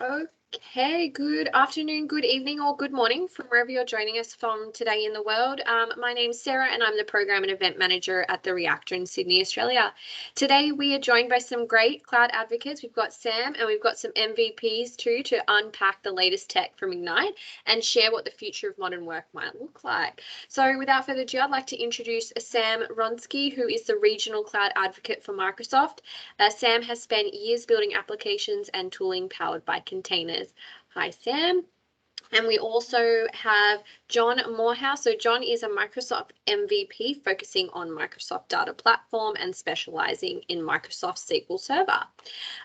Okay, good afternoon, good evening, or good morning from wherever you're joining us from today in the world. My name's Sarah and I'm the Program and Event Manager at the Reactor in Sydney, Australia. Today we are joined by some great cloud advocates. We've got Sam and we've got some MVPs too to unpack the latest tech from Ignite and share what the future of modern work might look like. So without further ado, I'd like to introduce Sam Ronsky, who is the Regional Cloud Advocate for Microsoft. Sam has spent years building applications and tooling powered by containers. Hi, Sam. And we also have John Morehouse. So John is a Microsoft MVP focusing on Microsoft Data Platform and specializing in Microsoft SQL Server.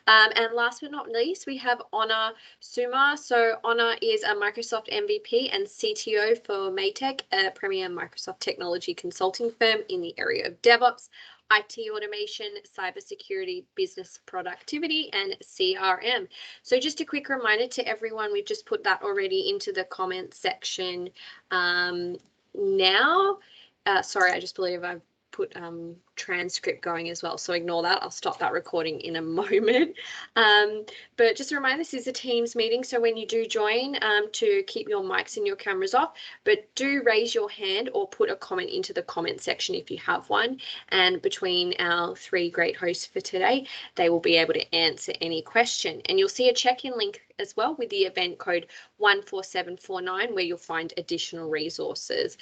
And last but not least, we have Honor Suma. So Honor is a Microsoft MVP and CTO for Maytech, a premier Microsoft technology consulting firm in the area of DevOps, IT automation, cybersecurity, business productivity, and CRM. So just a quick reminder to everyone, we've just put that already into the comment section now. Sorry, I just believe I've put transcript going as well, so ignore that. I'll stop that recording in a moment. But just a reminder, this is a Teams meeting, so when you do join, to keep your mics and your cameras off, but do raise your hand or put a comment into the comment section if you have one. And between our three great hosts for today, they will be able to answer any question. And you'll see a check-in link as well with the event code 14749, where you'll find additional resources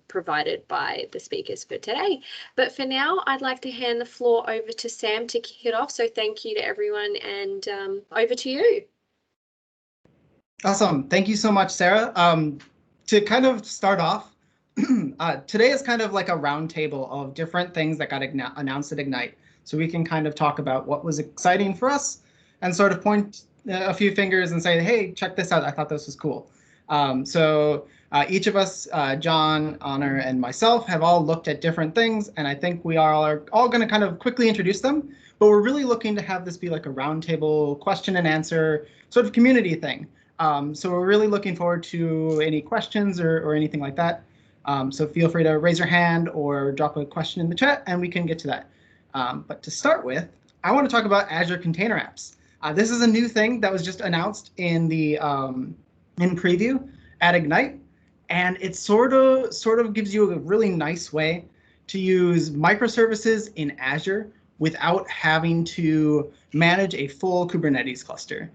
provided by the speakers for today. But for now, I'd like to hand the floor over to Sam to kick it off. So thank you to everyone, and over to you. Awesome. Thank you so much, Sarah. To kind of start off, today is kind of like a roundtable of different things that got announced at Ignite. So we can kind of talk about what was exciting for us and sort of point a few fingers and say, hey, check this out. I thought this was cool. Each of us, John, Honor, and myself, have all looked at different things, and I think we are all going to kind of quickly introduce them, but we're really looking to have this be like a roundtable question and answer sort of community thing. So we're really looking forward to any questions or anything like that. So feel free to raise your hand or drop a question in the chat, and we can get to that. But to start with, I want to talk about Azure Container Apps. This is a new thing that was just announced in the in preview at Ignite, and it sort of gives you a really nice way to use microservices in Azure without having to manage a full Kubernetes cluster.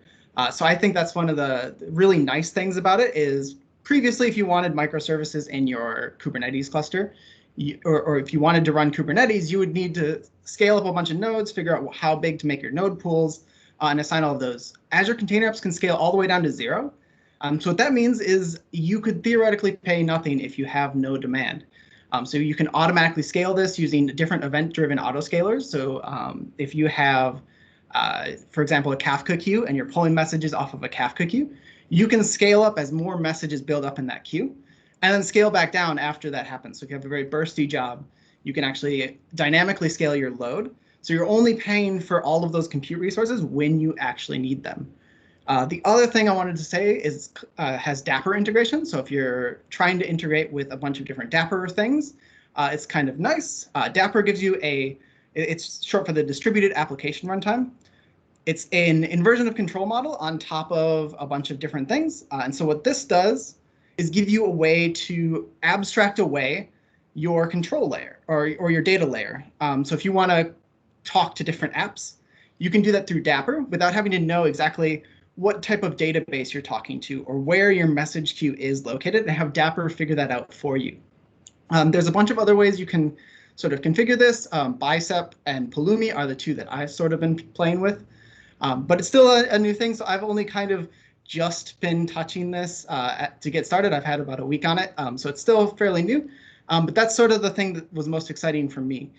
So I think that's one of the really nice things about it is previously, if you wanted microservices in your Kubernetes cluster, or if you wanted to run Kubernetes, you would need to scale up a bunch of nodes, figure out how big to make your node pools, and assign all of those. Azure Container Apps can scale all the way down to 0. So what that means is you could theoretically pay nothing if you have no demand. So you can automatically scale this using different event-driven autoscalers. So if you have, for example, a Kafka queue and you're pulling messages off of a Kafka queue, you can scale up as more messages build up in that queue, and then scale back down after that happens. So if you have a very bursty job, you can actually dynamically scale your load. So you're only paying for all of those compute resources when you actually need them. The other thing I wanted to say is has Dapper integration. So if you're trying to integrate with a bunch of different Dapper things, it's kind of nice. Dapper gives you it's short for the distributed application runtime. It's an inversion of control model on top of a bunch of different things. And so what this does is give you a way to abstract away your control layer or your data layer. So if you want to talk to different apps, you can do that through Dapper without having to know exactly what type of database you're talking to or where your message queue is located, and have Dapper figure that out for you. There's a bunch of other ways you can sort of configure this. Bicep and Pulumi are the two that I've sort of been playing with, but it's still a new thing. So I've only kind of just been touching this to get started. I've had about a week on it, so it's still fairly new, but that's sort of the thing that was most exciting for me.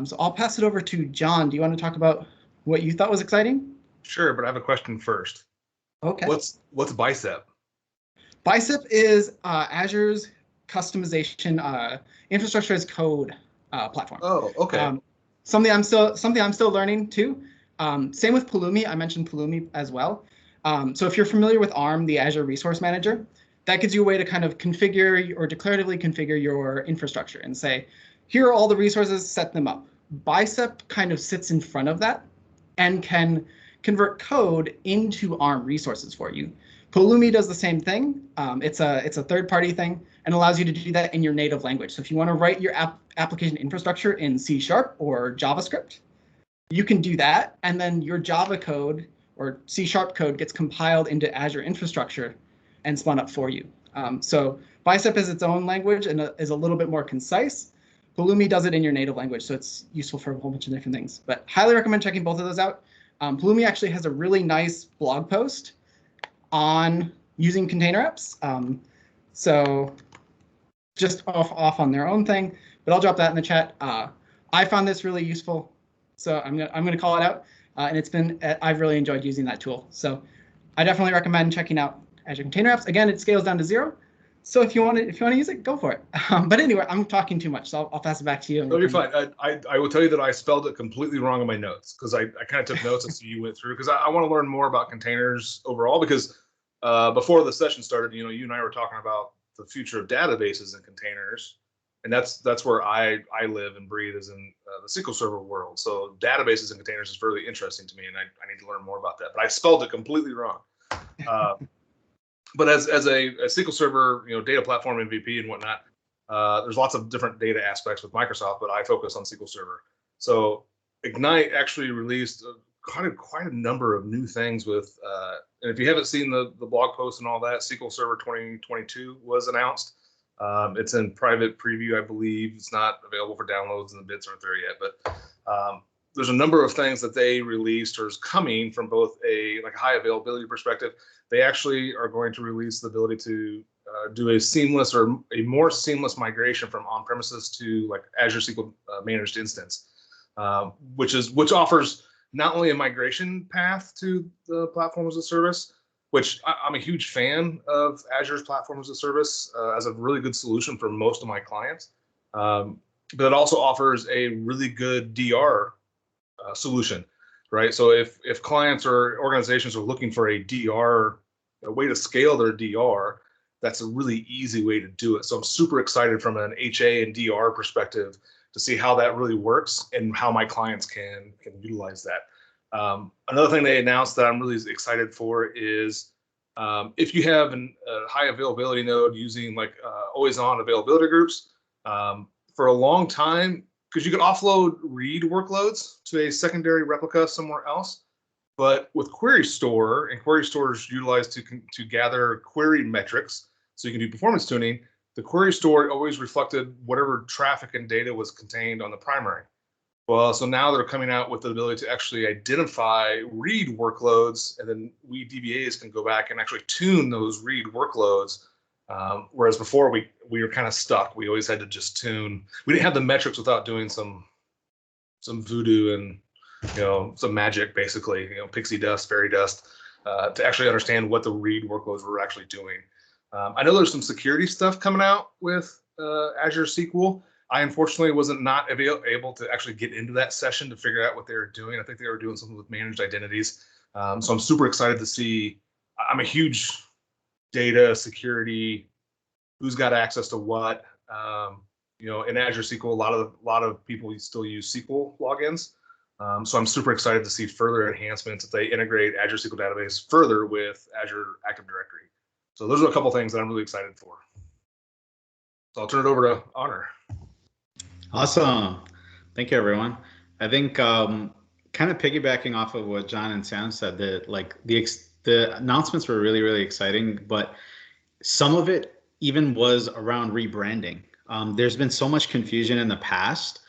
So I'll pass it over to John. Do you want to talk about what you thought was exciting? Sure, but I have a question first. Okay. What's Bicep? Bicep is Azure's customization infrastructure as code platform. Oh, okay. Something I'm still learning too. Same with Pulumi. I mentioned Pulumi as well. So if you're familiar with ARM, the Azure Resource Manager, that gives you a way to kind of configure or declaratively configure your infrastructure and say, here are all the resources, set them up. Bicep kind of sits in front of that and can convert code into ARM resources for you. Pulumi does the same thing. It's a third-party thing and allows you to do that in your native language. So if you want to write your application infrastructure in C# or JavaScript, you can do that, and then your Java code or C# code gets compiled into Azure infrastructure and spun up for you. So Bicep is its own language and is a little bit more concise. Pulumi does it in your native language, so it's useful for a whole bunch of different things. But highly recommend checking both of those out. Pulumi actually has a really nice blog post on using container apps. So just off on their own thing, but I'll drop that in the chat. I found this really useful, so I'm gonna call it out. And I've really enjoyed using that tool. So I definitely recommend checking out Azure Container Apps. Again, it scales down to 0. So if you want to use it, go for it. But anyway, I'm talking too much, so I'll pass it back to you. No, you're fine. I will tell you that I spelled it completely wrong in my notes because I kind of took notes as you went through because I want to learn more about containers overall because before the session started, you and I were talking about the future of databases and containers, and that's where I live and breathe is in the SQL Server world. So databases and containers is really interesting to me, and I need to learn more about that. But I spelled it completely wrong. But as a SQL Server, data platform MVP and whatnot, there's lots of different data aspects with Microsoft, but I focus on SQL Server. So Ignite actually released quite a number of new things with, and if you haven't seen the blog post and all that, SQL Server 2022 was announced. It's in private preview, I believe. It's not available for downloads and the bits aren't there yet, but there's a number of things that they released or is coming from both a high availability perspective. They actually are going to release the ability to do a seamless or a more seamless migration from on-premises to Azure SQL managed instance, which offers not only a migration path to the platform as a service, which I'm a huge fan of Azure's platform as a service as a really good solution for most of my clients, but it also offers a really good DR solution, right? So if clients or organizations are looking for a way to scale their DR, that's a really easy way to do it. So I'm super excited from an HA and DR perspective to see how that really works and how my clients can utilize that. Another thing they announced that I'm really excited for is if you have a high availability node using always on availability groups, for a long time, because you can offload read workloads to a secondary replica somewhere else. But with Query Store, and Query Store is utilized to gather query metrics, so you can do performance tuning, the Query Store always reflected whatever traffic and data was contained on the primary. Well, so now they're coming out with the ability to actually identify read workloads, and then we DBAs can go back and actually tune those read workloads. Whereas before we were kind of stuck. We always had to just tune. We didn't have the metrics without doing some voodoo and some magic, basically, pixie dust, fairy dust, to actually understand what the read workloads were actually doing. I know there's some security stuff coming out with Azure SQL. I unfortunately wasn't able to actually get into that session to figure out what they were doing. I think they were doing something with managed identities. So I'm super excited to see. I'm a huge data security, who's got access to what. In Azure SQL, a lot of people still use SQL logins. So I'm super excited to see further enhancements if they integrate Azure SQL Database further with Azure Active Directory. So those are a couple things that I'm really excited for. So I'll turn it over to Honor. Awesome. Thank you, everyone. I think kind of piggybacking off of what John and Sam said, that the announcements were really, really exciting, but some of it even was around rebranding. There's been so much confusion in the past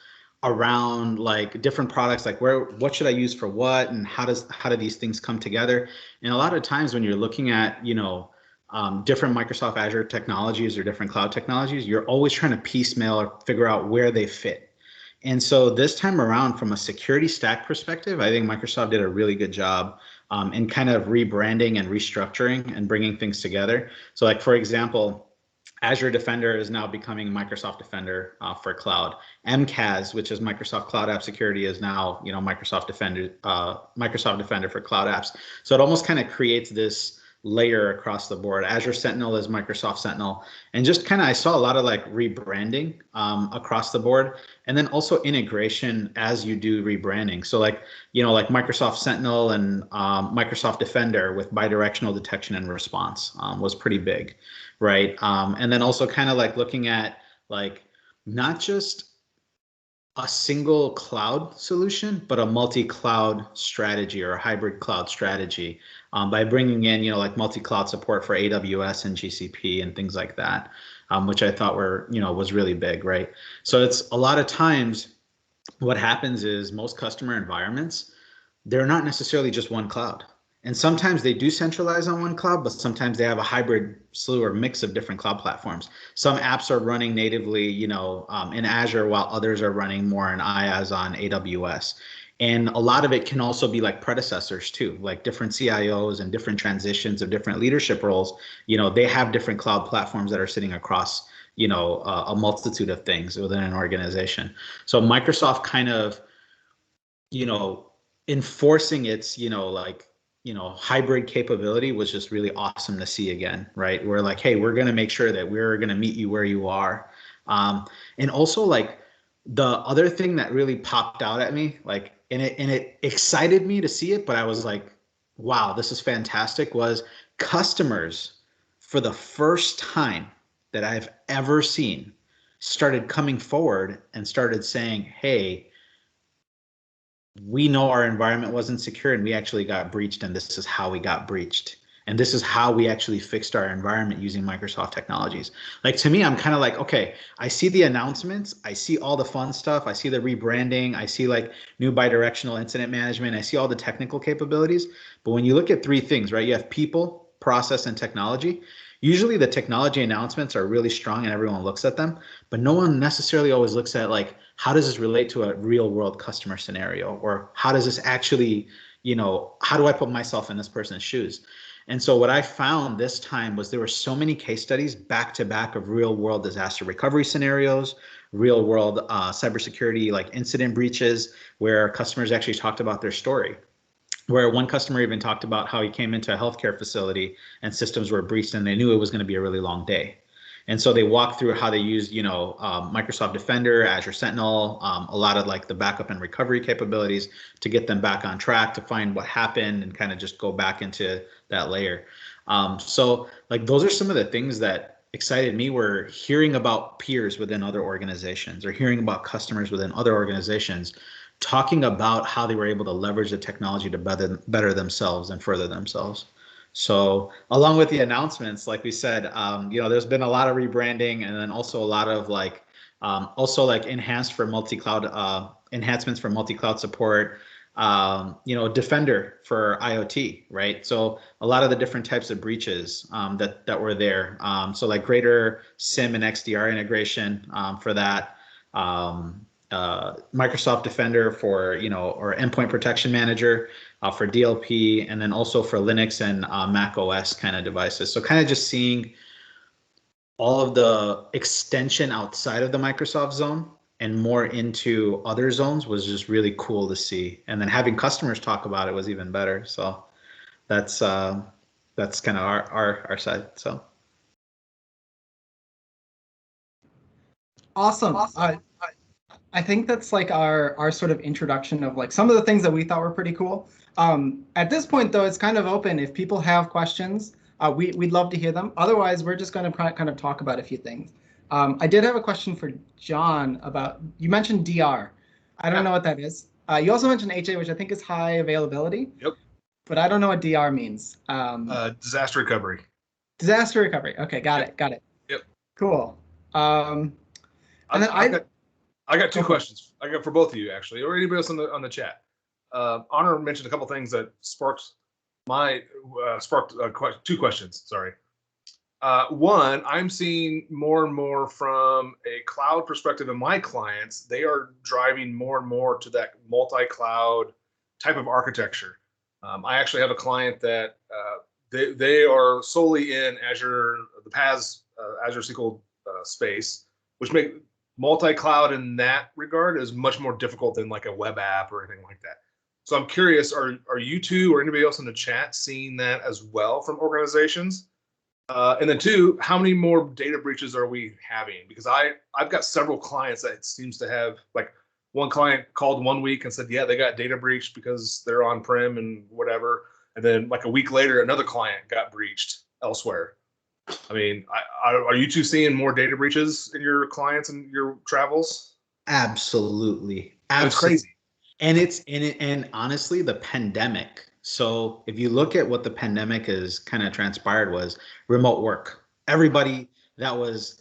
around different products, what should I use for what, and how do these things come together? And a lot of times when you're looking at different Microsoft Azure technologies or different cloud technologies, you're always trying to piecemeal or figure out where they fit. And so this time around, from a security stack perspective, I think Microsoft did a really good job in kind of rebranding and restructuring and bringing things together. So for example, Azure Defender is now becoming Microsoft Defender for cloud. MCAS, which is Microsoft Cloud App Security, is now Microsoft Defender for cloud apps. So it almost kind of creates this layer across the board. Azure Sentinel is Microsoft Sentinel, and just kind of I saw a lot of like rebranding across the board, and then also integration as you do rebranding. So like, you know, like Microsoft Sentinel and Microsoft Defender with bidirectional detection and response was pretty big, right? And then also kind of like looking at like not just a single cloud solution, but a multi-cloud strategy or a hybrid cloud strategy by bringing in, you know, like multi-cloud support for AWS and GCP and things like that, which I thought were, you know, was really big, right? So it's a lot of times what happens is most customer environments, they're not necessarily just one cloud. And sometimes they do centralize on one cloud, but sometimes they have a hybrid slew or mix of different cloud platforms. Some apps are running natively, you know, in Azure, while others are running more in IaaS on AWS. And a lot of it can also be like predecessors too, like different CIOs and different transitions of different leadership roles. You know, they have different cloud platforms that are sitting across, you know, a multitude of things within an organization. So Microsoft kind of, you know, enforcing its, you know, like, you know, hybrid capability was just really awesome to see again, right? We're like, hey, we're going to make sure that we're going to meet you where you are. And also like the other thing that really popped out at me, like, and it excited me to see it, but I was like, wow, this is fantastic, was customers for the first time that I've ever seen started coming forward and started saying, hey, we know our environment wasn't secure and we actually got breached, and this is how we got breached. And this is how we actually fixed our environment using Microsoft technologies. Like, to me, I'm kind of like, okay, I see the announcements, I see all the fun stuff, I see the rebranding, I see like new bidirectional incident management, I see all the technical capabilities. But when you look at three things, right, you have people, process, and technology. Usually the technology announcements are really strong and everyone looks at them, but no one necessarily always looks at like, how does this relate to a real world customer scenario? Or how does this actually, you know, how do I put myself in this person's shoes? And so what I found this time was there were so many case studies back to back of real world disaster recovery scenarios, real world cybersecurity like incident breaches, where customers actually talked about their story. Where one customer even talked about how he came into a healthcare facility and systems were breached and they knew it was going to be a really long day. And so they walked through how they used, you know, Microsoft Defender, Azure Sentinel, a lot of like the backup and recovery capabilities to get them back on track, to find what happened and kind of just go back into that layer. So like those are some of the things that excited me, were hearing about peers within other organizations or hearing about customers within other organizations talking about how they were able to leverage the technology to better themselves and further themselves. So along with the announcements, like we said, you know, there's been a lot of rebranding, and then also a lot of like, also like enhancements for multi-cloud support, you know, Defender for IoT, right? So a lot of the different types of breaches that were there. So like greater SIM and XDR integration for that. Microsoft Defender for, you know, or Endpoint Protection Manager for DLP, and then also for Linux and Mac OS kind of devices. So kind of just seeing all of the extension outside of the Microsoft zone and more into other zones was just really cool to see. And then having customers talk about it was even better. So that's kind of our side. So Awesome. I think that's like our sort of introduction of like some of the things that we thought were pretty cool. At this point, though, it's kind of open. If people have questions, we'd love to hear them. Otherwise, we're just going to kind of talk about a few things. I did have a question for John about, you mentioned DR. I don't know what that is. You also mentioned HA, which I think is high availability. Yep. But I don't know what DR means. Disaster recovery. Disaster recovery. Okay, got it. Yep. Cool. And then I got two questions. I got for both of you, actually, or anybody else on the chat. Honor mentioned a couple things that sparked two questions. Sorry. One, I'm seeing more and more from a cloud perspective in my clients. They are driving more and more to that multi-cloud type of architecture. I actually have a client that they are solely in Azure, the PaaS, Azure SQL space, which make multi-cloud in that regard is much more difficult than like a web app or anything like that. So I'm curious, are you two or anybody else in the chat seeing that as well from organizations? And then two, how many more data breaches are we having? Because I've got several clients that it seems to have, like one client called 1 week and said, yeah, they got data breached because they're on-prem and whatever. And then like a week later, another client got breached elsewhere. I mean, are you two seeing more data breaches in your clients and your travels? Absolutely. It's crazy. And honestly, the pandemic. So if you look at what the pandemic has kind of transpired was remote work. Everybody that was,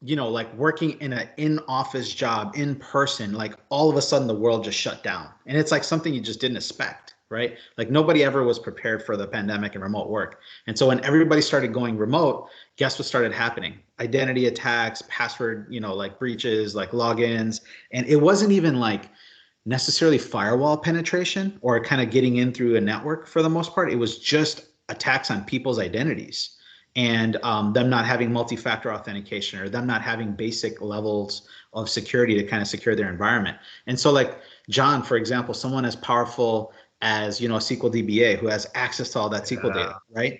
like working in an in-office job in person, like all of a sudden the world just shut down. And it's like something you just didn't expect, right? Like nobody ever was prepared for the pandemic and remote work. And so when everybody started going remote, guess what started happening? Identity attacks, password, like breaches, like logins. And it wasn't even like necessarily firewall penetration or kind of getting in through a network for the most part. It was just attacks on people's identities and them not having multi-factor authentication or them not having basic levels of security to kind of secure their environment. And so like John, for example, someone as powerful as, a SQL DBA who has access to all that SQL data, right?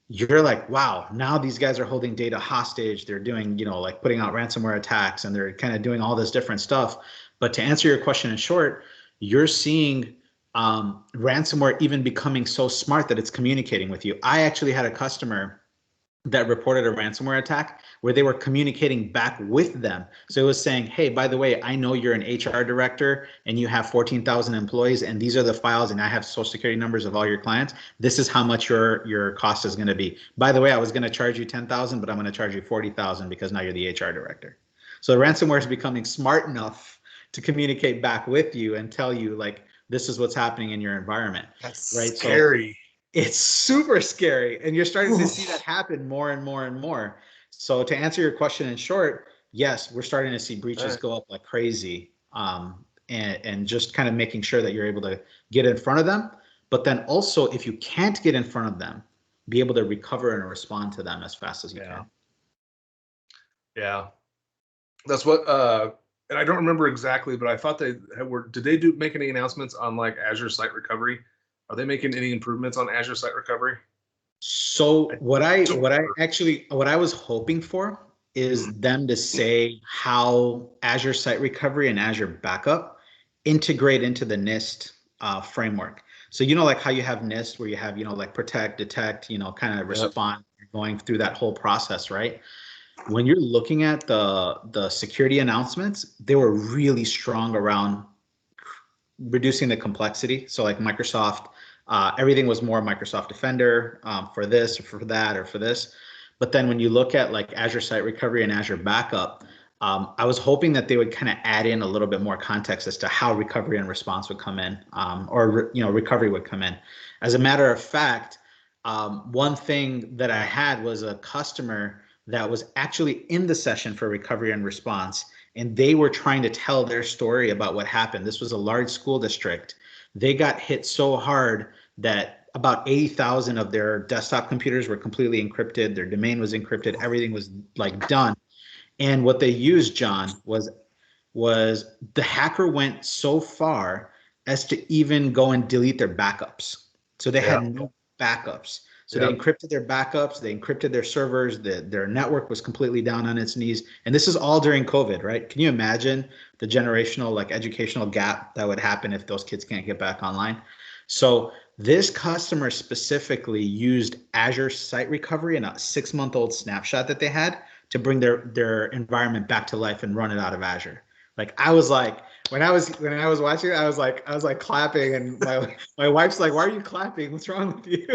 You're like, wow, now these guys are holding data hostage. They're doing, like putting out ransomware attacks and they're kind of doing all this different stuff. But to answer your question in short, you're seeing ransomware even becoming so smart that it's communicating with you. I actually had a customer that reported a ransomware attack where they were communicating back with them. So it was saying, hey, by the way, I know you're an HR director and you have 14,000 employees and these are the files and I have social security numbers of all your clients. This is how much your cost is going to be. By the way, I was going to charge you 10,000, but I'm going to charge you 40,000 because now you're the HR director. So the ransomware is becoming smart enough to communicate back with you and tell you like, this is what's happening in your environment. That's right? Scary. So it's super scary. And you're starting to see that happen more and more and more. So to answer your question in short, yes, we're starting to see breaches go up like crazy. And just kind of making sure that you're able to get in front of them. But then also, if you can't get in front of them, be able to recover and respond to them as fast as you can. Yeah. That's what, and I don't remember exactly, but I thought did they make any announcements on like Azure Site Recovery? Are they making any improvements on Azure Site Recovery? So what I was hoping for is them to say how Azure Site Recovery and Azure Backup integrate into the NIST framework. So like how you have NIST where you have like protect, detect, kind of respond, going through that whole process, right? When you're looking at the security announcements, they were really strong around reducing the complexity. So like Microsoft, everything was more Microsoft Defender for this or for that or for this. But then when you look at like Azure Site Recovery and Azure Backup, I was hoping that they would kind of add in a little bit more context as to how recovery and response would come in, or recovery would come in. As a matter of fact, one thing that I had was a customer that was actually in the session for recovery and response, and they were trying to tell their story about what happened. This was a large school district. They got hit so hard that about 80,000 of their desktop computers were completely encrypted. Their domain was encrypted. Everything was like done. And what they used, John, was the hacker went so far as to even go and delete their backups. So they had no backups. So they encrypted their backups, they encrypted their servers, their network was completely down on its knees. And this is all during COVID, right? Can you imagine the generational, like educational gap that would happen if those kids can't get back online? So this customer specifically used Azure Site Recovery in a 6-month-old snapshot that they had to bring their environment back to life and run it out of Azure. Like I was like, when I was watching it, I was like clapping, and my wife's like, "Why are you clapping? What's wrong with you?"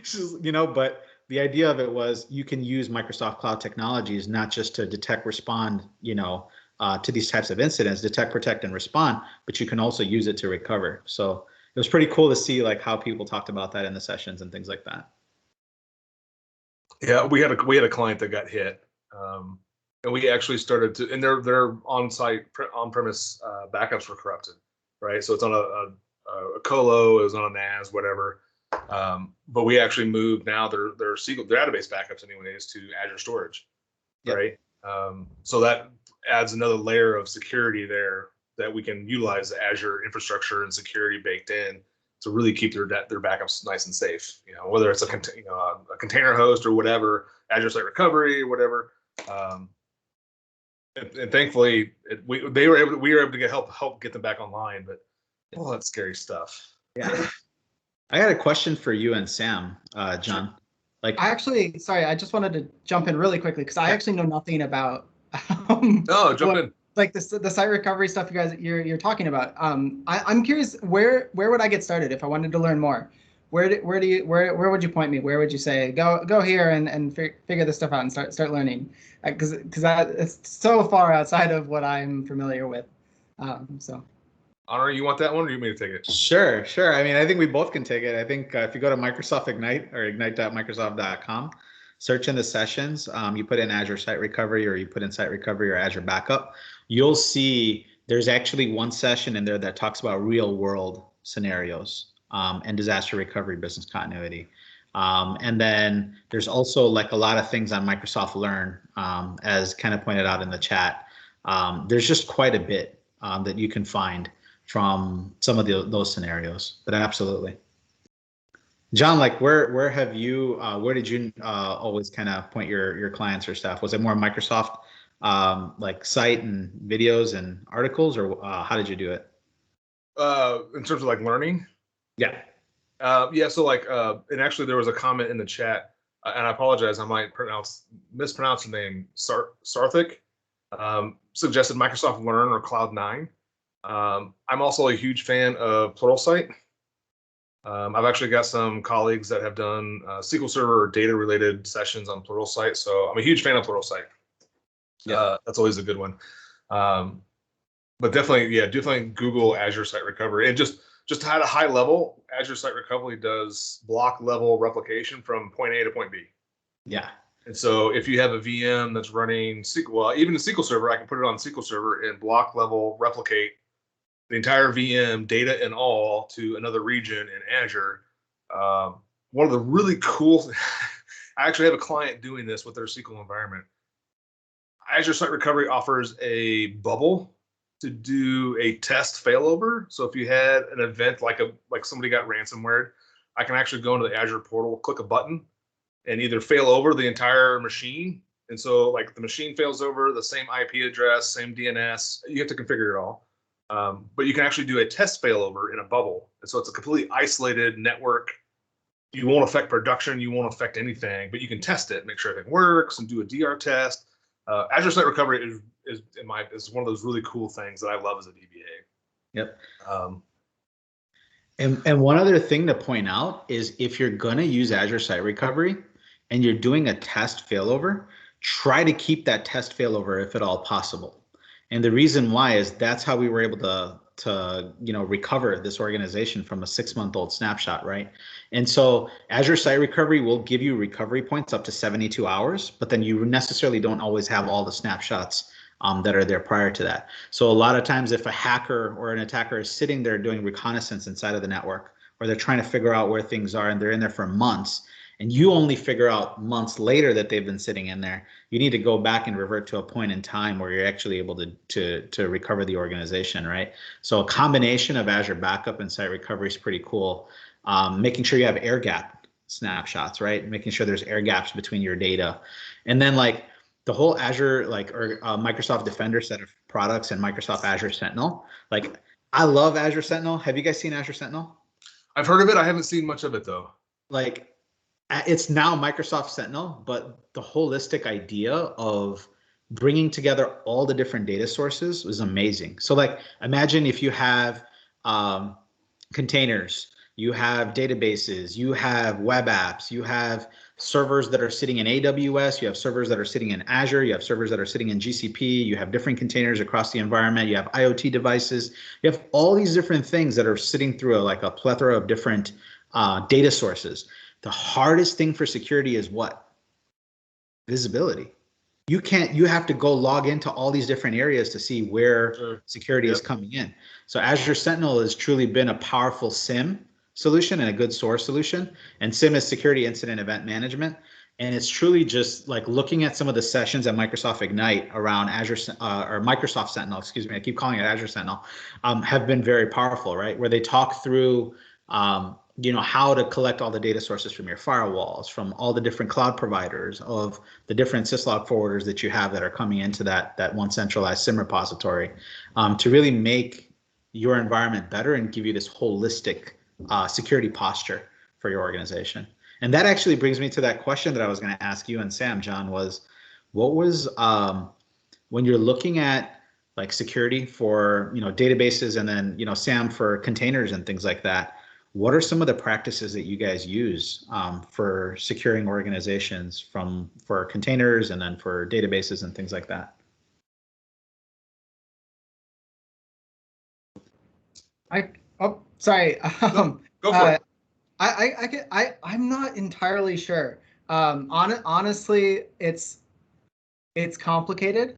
She's, but the idea of it was you can use Microsoft Cloud technologies not just to detect, respond, to these types of incidents, detect, protect, and respond, but you can also use it to recover. So it was pretty cool to see like how people talked about that in the sessions and things like that. Yeah, we had a client that got hit. And we actually started to, and their on-premise backups were corrupted, right? So it's on a colo, it was on a NAS, whatever. But we actually moved now their SQL database backups anyways to Azure storage, right? So that adds another layer of security there that we can utilize the Azure infrastructure and security baked in to really keep their backups nice and safe. You know, whether it's a container host or whatever, Azure Site Recovery or whatever. And thankfully, we were able to get help get them back online. But all that scary stuff. Yeah. I got a question for you and Sam, John. Like, I just wanted to jump in really quickly because I actually know nothing about. Jump in. Like the site recovery stuff you're talking about. I'm curious, where would I get started if I wanted to learn more? Where would you point me? Where would you say go here and figure this stuff out and start learning? Because it's so far outside of what I'm familiar with. So. Honor, you want that one, or you want me to take it? Sure. I mean, I think we both can take it. I think if you go to Microsoft Ignite or ignite.microsoft.com, search in the sessions, you put in Azure Site Recovery or you put in Site Recovery or Azure Backup, you'll see there's actually one session in there that talks about real world scenarios and disaster recovery business continuity. And then there's also like a lot of things on Microsoft Learn, as kind of pointed out in the chat. There's just quite a bit that you can find from some of those scenarios, but absolutely. John, like where have you, where did you always kind of point your clients or staff? Was it more Microsoft like site and videos and articles, or how did you do it? In terms of like learning? Yeah. Yeah, so like, and actually there was a comment in the chat, and I apologize, I might mispronounce the name, Sarthik, suggested Microsoft Learn or Cloud9. I'm also a huge fan of Pluralsight. I've actually got some colleagues that have done SQL Server or data-related sessions on Pluralsight, so I'm a huge fan of Pluralsight. Yeah, that's always a good one. But definitely Google Azure Site Recovery. And just at a high level, Azure Site Recovery does block level replication from point A to point B. Yeah. And so if you have a VM that's running SQL, well, even the SQL Server, I can put it on SQL Server and block level replicate the entire VM data and all to another region in Azure. One of the really cool, I actually have a client doing this with their SQL environment. Azure Site Recovery offers a bubble to do a test failover. So if you had an event like somebody got ransomware, I can actually go into the Azure portal, click a button, and either fail over the entire machine. And so like the machine fails over the same IP address, same DNS, you have to configure it all. But you can actually do a test failover in a bubble. And so it's a completely isolated network. You won't affect production, you won't affect anything, but you can test it, make sure everything works, and do a DR test. Azure Site Recovery is one of those really cool things that I love as a DBA. Yep. And one other thing to point out is if you're going to use Azure Site Recovery and you're doing a test failover, try to keep that test failover if at all possible. And the reason why is that's how we were able to recover this organization from a 6-month-old snapshot, right? And so Azure Site Recovery will give you recovery points up to 72 hours, but then you necessarily don't always have all the snapshots that are there prior to that. So a lot of times if a hacker or an attacker is sitting there doing reconnaissance inside of the network, or they're trying to figure out where things are and they're in there for months, and you only figure out months later that they've been sitting in there, you need to go back and revert to a point in time where you're actually able to recover the organization, right? So a combination of Azure Backup and Site Recovery is pretty cool. Making sure you have air gap snapshots, right? Making sure there's air gaps between your data. And then like the whole Azure Microsoft Defender set of products and Microsoft Azure Sentinel. Like I love Azure Sentinel. Have you guys seen Azure Sentinel? I've heard of it. I haven't seen much of it though. Like it's now Microsoft Sentinel, but the holistic idea of bringing together all the different data sources was amazing. So like, imagine if you have containers, you have databases, you have web apps, you have servers that are sitting in AWS, you have servers that are sitting in Azure, you have servers that are sitting in GCP, you have different containers across the environment, you have IoT devices, you have all these different things that are sitting through a plethora of different data sources. The hardest thing for security is what? Visibility. You have to go log into all these different areas to see where security is coming in. So Azure Sentinel has truly been a powerful SIEM solution and a good SOAR solution. And SIEM is security incident event management. And it's truly just like looking at some of the sessions at Microsoft Ignite around Azure or Microsoft Sentinel, excuse me, I keep calling it Azure Sentinel, have been very powerful, right? Where they talk through, how to collect all the data sources from your firewalls, from all the different cloud providers, of the different syslog forwarders that you have that are coming into that one centralized SIM repository, to really make your environment better and give you this holistic security posture for your organization. And that actually brings me to that question that I was going to ask you and Sam, John, was what was, when you're looking at like security for, databases, and then, Sam, for containers and things like that, what are some of the practices that you guys use for securing organizations for containers and then for databases and things like that? Sorry. Go for it. I'm not entirely sure. Honestly, it's complicated.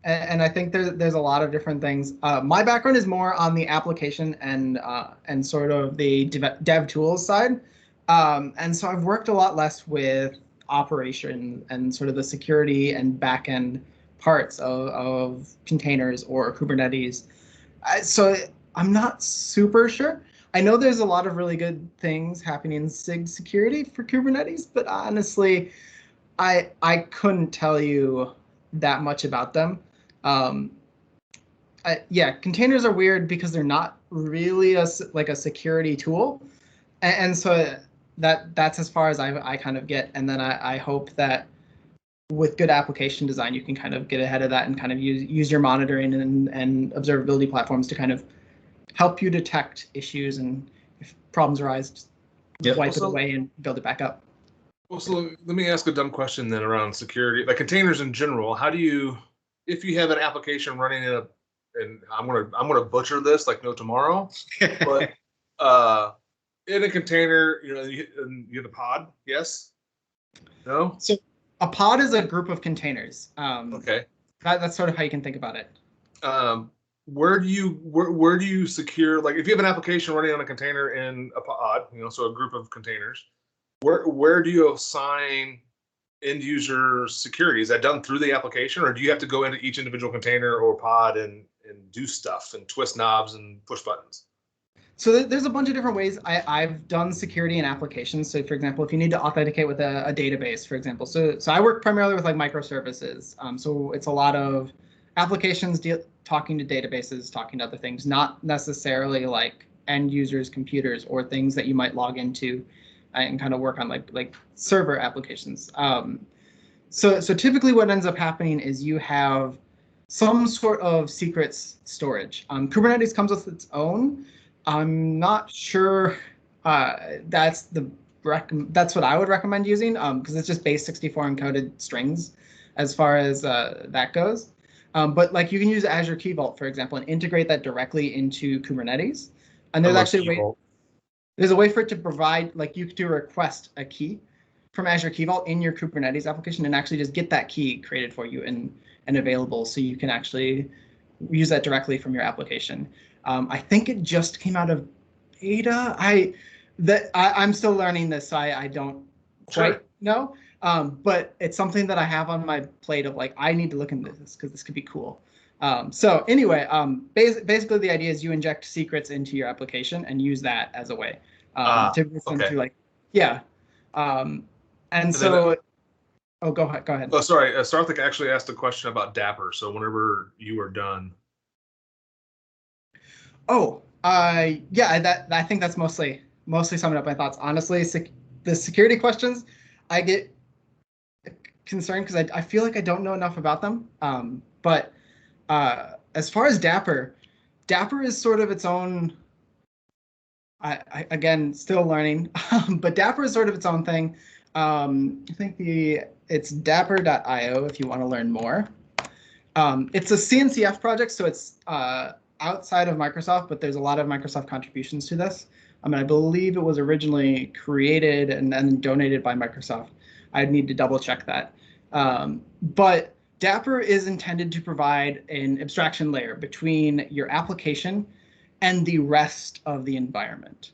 And I think there's a lot of different things. My background is more on the application and sort of the dev tools side. And so I've worked a lot less with operation and sort of the security and backend parts of containers or Kubernetes. So I'm not super sure. I know there's a lot of really good things happening in SIG security for Kubernetes, but honestly, I couldn't tell you that much about them. Yeah, containers are weird because they're not really a security tool, and so that's as far as I kind of get. And then I hope that with good application design, you can kind of get ahead of that and kind of use your monitoring and observability platforms to kind of help you detect issues, and if problems arise, just wipe it away and build it back up. Well, so let me ask a dumb question then around security, like containers in general. How do you, if you have an application running and I'm gonna butcher this like no tomorrow, but in a container, you have a pod, yes, no. So a pod is a group of containers. Okay. That's sort of how you can think about it. Where do you secure, like if you have an application running on a container in a pod, so a group of containers, where do you assign end user security? Is that done through the application, or do you have to go into each individual container or pod and do stuff and twist knobs and push buttons? So there's a bunch of different ways I've done security in applications. So for example, if you need to authenticate with a database, for example, so I work primarily with like microservices. So it's a lot of applications talking to databases, talking to other things, not necessarily like end users' computers or things that you might log into and kind of work on like server applications. So typically what ends up happening is you have some sort of secrets storage. Kubernetes comes with its own. I'm not sure that's what I would recommend using, because it's just base 64 encoded strings as far as that goes. But like you can use Azure Key Vault, for example, and integrate that directly into Kubernetes. And there's actually there's a way for it to provide, like you could request a key from Azure Key Vault in your Kubernetes application and actually just get that key created for you and available, so you can actually use that directly from your application. I think it just came out of beta. I'm still learning this, so I don't quite know. But it's something that I have on my plate of like, I need to look into this because this could be cool. So anyway, basically the idea is you inject secrets into your application and use that as a way to listen to like, yeah. And so, go ahead. Oh, sorry. Sarthik actually asked a question about Dapper. So whenever you are done. Oh, yeah, I think that's mostly summing up my thoughts. Honestly, the security questions, I get concerned because I feel like I don't know enough about them. But as far as Dapper is sort of its own. I again still learning, but Dapper is sort of its own thing. I think it's dapper.io if you want to learn more. It's a CNCF project, so it's outside of Microsoft, but there's a lot of Microsoft contributions to this. I believe it was originally created and then donated by Microsoft. I'd need to double check that. But Dapper is intended to provide an abstraction layer between your application and the rest of the environment.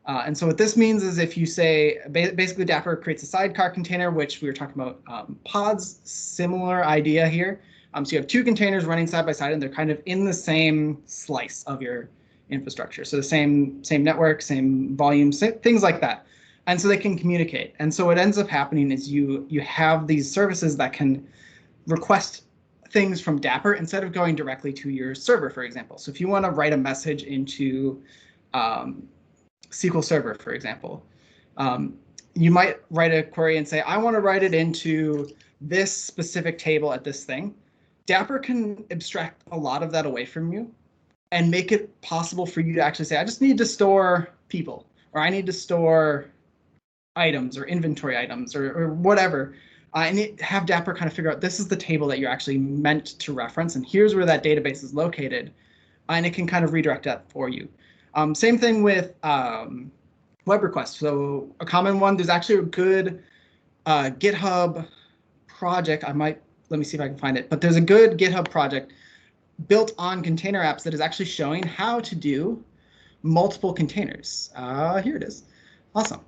And so what this means is if you say, basically Dapper creates a sidecar container, which we were talking about pods, similar idea here. So you have two containers running side by side, and they're kind of in the same slice of your infrastructure. So the same network, same volume, things like that. And so they can communicate. And so what ends up happening is you have these services that can request things from Dapper instead of going directly to your server, for example. So if you want to write a message into Sql Server, for example, you might write a query and say, I want to write it into this specific table at this thing. Dapper can abstract a lot of that away from you and make it possible for you to actually say, I just need to store people, or I need to store items or inventory items or whatever. And have Dapper kind of figure out this is the table that you're actually meant to reference, and here's where that database is located, and it can kind of redirect that for you. Same thing with web requests. So a common one, there's actually a good GitHub project. Let me see if I can find it, but there's a good GitHub project built on container apps that is actually showing how to do multiple containers. Here it is. Awesome.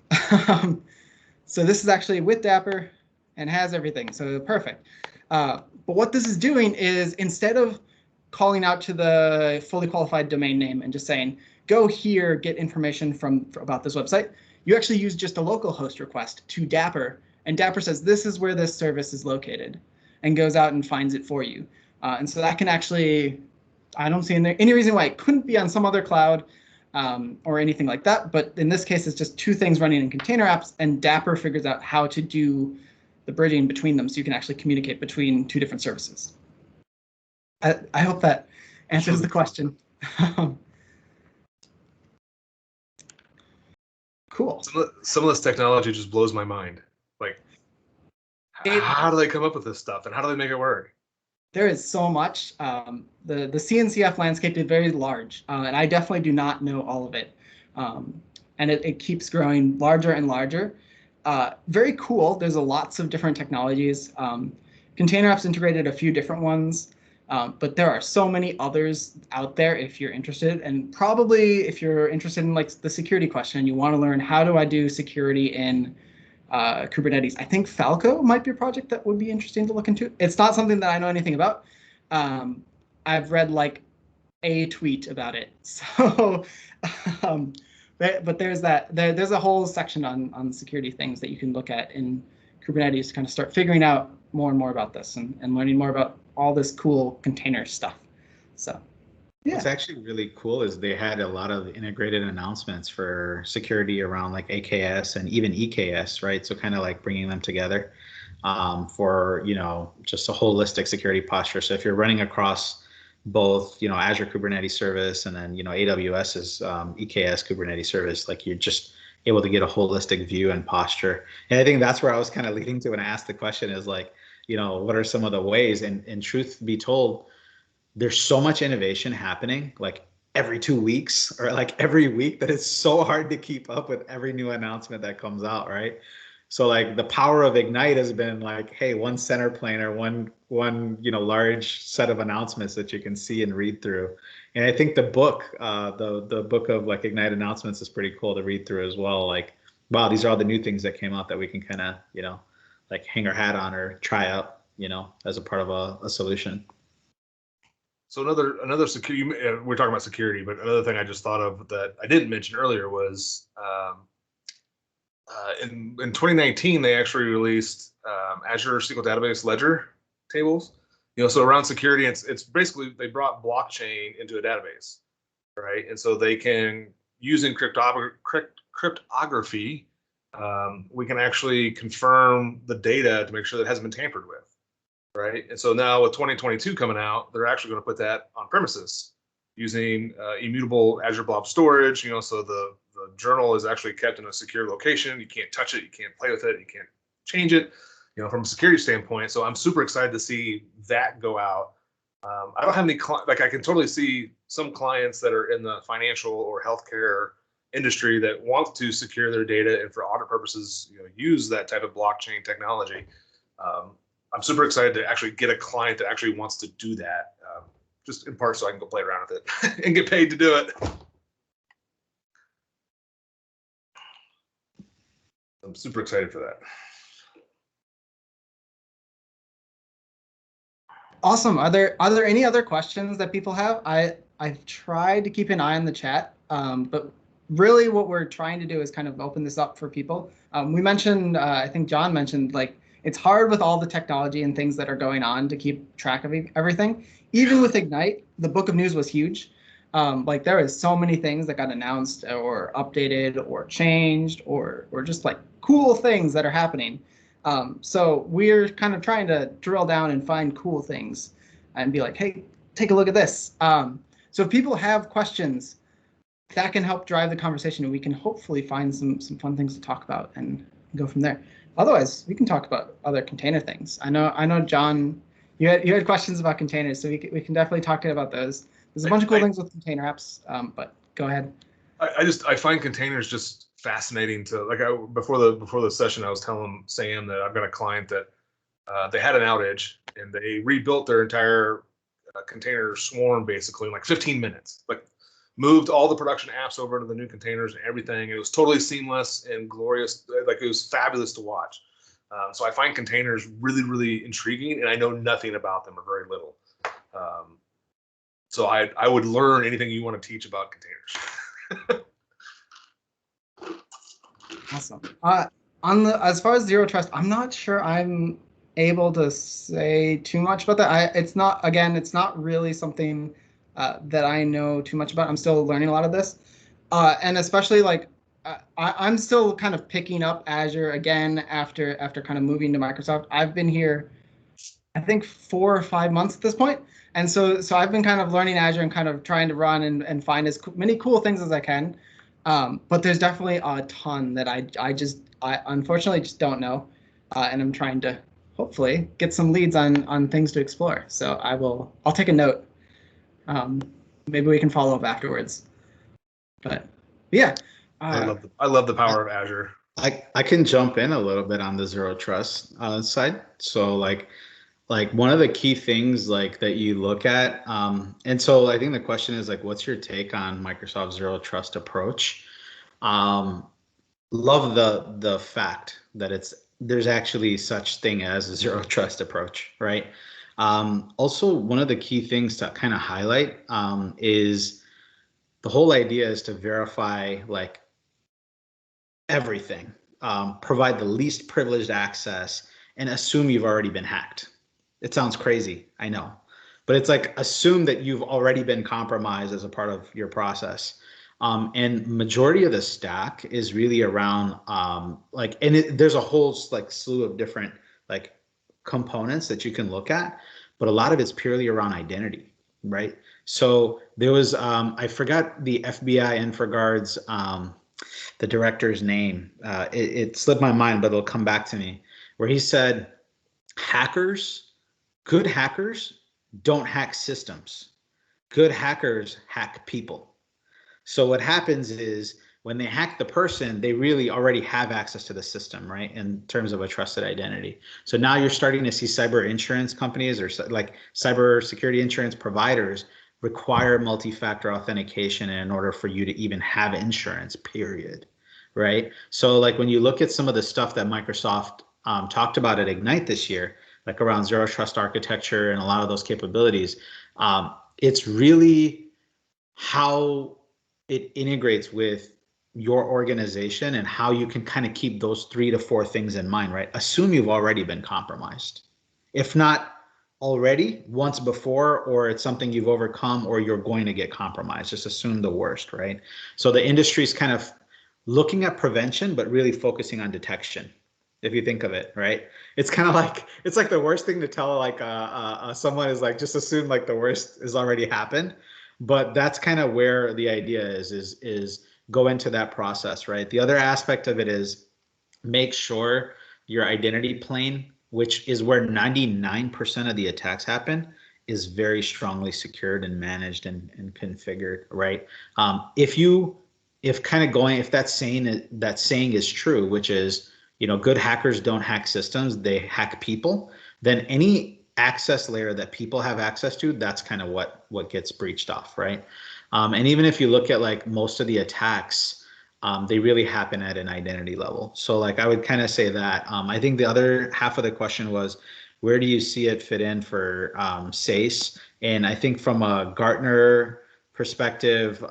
So this is actually with Dapper and has everything, so perfect. But what this is doing is instead of calling out to the fully qualified domain name and just saying, go here, get information about this website, you actually use just a local host request to Dapper, and Dapper says, this is where this service is located, and goes out and finds it for you. And so that can actually, I don't see any reason why it couldn't be on some other cloud or anything like that. But in this case, it's just two things running in container apps, and Dapper figures out how to do the bridging between them so you can actually communicate between two different services. I hope that answers the question. Cool. Some of this technology just blows my mind. Like, how do they come up with this stuff, and how do they make it work? There is so much. The CNCF landscape is very large, and I definitely do not know all of it. And it keeps growing larger and larger. Very cool. There's lots of different technologies. Container apps integrated a few different ones, but there are so many others out there if you're interested. And probably if you're interested in like the security question, you want to learn how do I do security in Kubernetes. I think Falco might be a project that would be interesting to look into. It's not something that I know anything about. I've read like a tweet about it. So, but there's that. There's a whole section on security things that you can look at in Kubernetes to kind of start figuring out more and more about this and learning more about all this cool container stuff. So. Yeah. What's actually really cool is they had a lot of integrated announcements for security around like AKS and even EKS, right? So kind of like bringing them together for, just a holistic security posture. So if you're running across both, Azure Kubernetes service and then, AWS's EKS Kubernetes service, like you're just able to get a holistic view and posture. And I think that's where I was kind of leading to when I asked the question is like, what are some of the ways? And truth be told, there's so much innovation happening like every 2 weeks or like every week that it's so hard to keep up with every new announcement that comes out, right? So like the power of Ignite has been like, hey, one center plane or one large set of announcements that you can see and read through. And I think the book, the book of like Ignite announcements is pretty cool to read through as well. Like, wow, these are all the new things that came out that we can kind of, like hang our hat on or try out, as a part of a solution. So another security, we're talking about security, but another thing I just thought of that I didn't mention earlier was in 2019, they actually released Azure SQL Database Ledger tables. So around security, it's basically they brought blockchain into a database, right? And so they can, using cryptography, we can actually confirm the data to make sure that it hasn't been tampered with. Right. And so now with 2022 coming out, they're actually going to put that on premises using immutable Azure Blob storage. So the journal is actually kept in a secure location. You can't touch it. You can't play with it. You can't change it, from a security standpoint. So I'm super excited to see that go out. I don't have any, I can totally see some clients that are in the financial or healthcare industry that want to secure their data and for audit purposes, use that type of blockchain technology. I'm super excited to actually get a client that actually wants to do that, just in part so I can go play around with it and get paid to do it. I'm super excited for that. Awesome. Are there any other questions that people have? I've tried to keep an eye on the chat, but really what we're trying to do is kind of open this up for people. We mentioned, I think John mentioned, like, it's hard with all the technology and things that are going on to keep track of everything. Even with Ignite, the book of news was huge. Like, there is so many things that got announced or updated or changed or just like cool things that are happening. So we're kind of trying to drill down and find cool things and be like, hey, take a look at this. So if people have questions, that can help drive the conversation, and we can hopefully find some fun things to talk about and go from there. Otherwise, we can talk about other container things. I know, John, you had questions about containers, so we can definitely talk about those. There's a bunch of cool things with container apps, but go ahead. I find containers just fascinating to, like, before the session, I was telling Sam that I've got a client that they had an outage and they rebuilt their entire container swarm basically in like 15 minutes. Like, moved all the production apps over to the new containers and everything. It was totally seamless and glorious. Like, it was fabulous to watch. So I find containers really, really intriguing, and I know nothing about them or very little. So I would learn anything you want to teach about containers. Awesome. As far as zero trust, I'm not sure I'm able to say too much about that. It's not really something that I know too much about. I'm still learning a lot of this, and especially like I'm still kind of picking up Azure again after kind of moving to Microsoft. I've been here, I think, 4 or 5 months at this point, and so I've been kind of learning Azure and kind of trying to run and find as many cool things as I can. But there's definitely a ton that I unfortunately just don't know, and I'm trying to hopefully get some leads on things to explore. So I'll take a note. Maybe we can follow up afterwards. But yeah, I love the power of Azure. I can jump in a little bit on the zero trust side. So like one of the key things like that you look at, and so I think the question is like, what's your take on Microsoft's zero trust approach? Love the fact that there's actually such thing as a zero trust approach, right? Also, one of the key things to kind of highlight is the whole idea is to verify like everything, provide the least privileged access, and assume you've already been hacked. It sounds crazy, I know, but it's like assume that you've already been compromised as a part of your process. And majority of the stack is really around there's a whole like slew of different like components that you can look at, but a lot of it's purely around identity, right? So there was I forgot the FBI InfraGard's the director's name. It slipped my mind, but it'll come back to me, where he said good hackers don't hack systems. Good hackers hack people. So what happens is when they hack the person, they really already have access to the system, right? In terms of a trusted identity. So now you're starting to see cyber insurance companies or like cyber security insurance providers require multi-factor authentication in order for you to even have insurance, period, right? So like when you look at some of the stuff that Microsoft talked about at Ignite this year, like around zero trust architecture and a lot of those capabilities, it's really how it integrates with your organization and how you can kind of keep those 3 to 4 things in mind, right? Assume you've already been compromised. If not already, once before, or it's something you've overcome or you're going to get compromised, just assume the worst, right? So the industry's kind of looking at prevention, but really focusing on detection. If you think of it, right? It's kind of like, it's like the worst thing to tell like someone is like, just assume like the worst has already happened. But that's kind of where the idea is go into that process, right? The other aspect of it is make sure your identity plane, which is where 99% of the attacks happen, is very strongly secured and managed and configured, right? If that saying is true, which is, good hackers don't hack systems, they hack people, then any access layer that people have access to, that's kind of what gets breached off, right? And even if you look at like most of the attacks, they really happen at an identity level. So like I would kind of say that. I think the other half of the question was, where do you see it fit in for SACE? And I think from a Gartner perspective,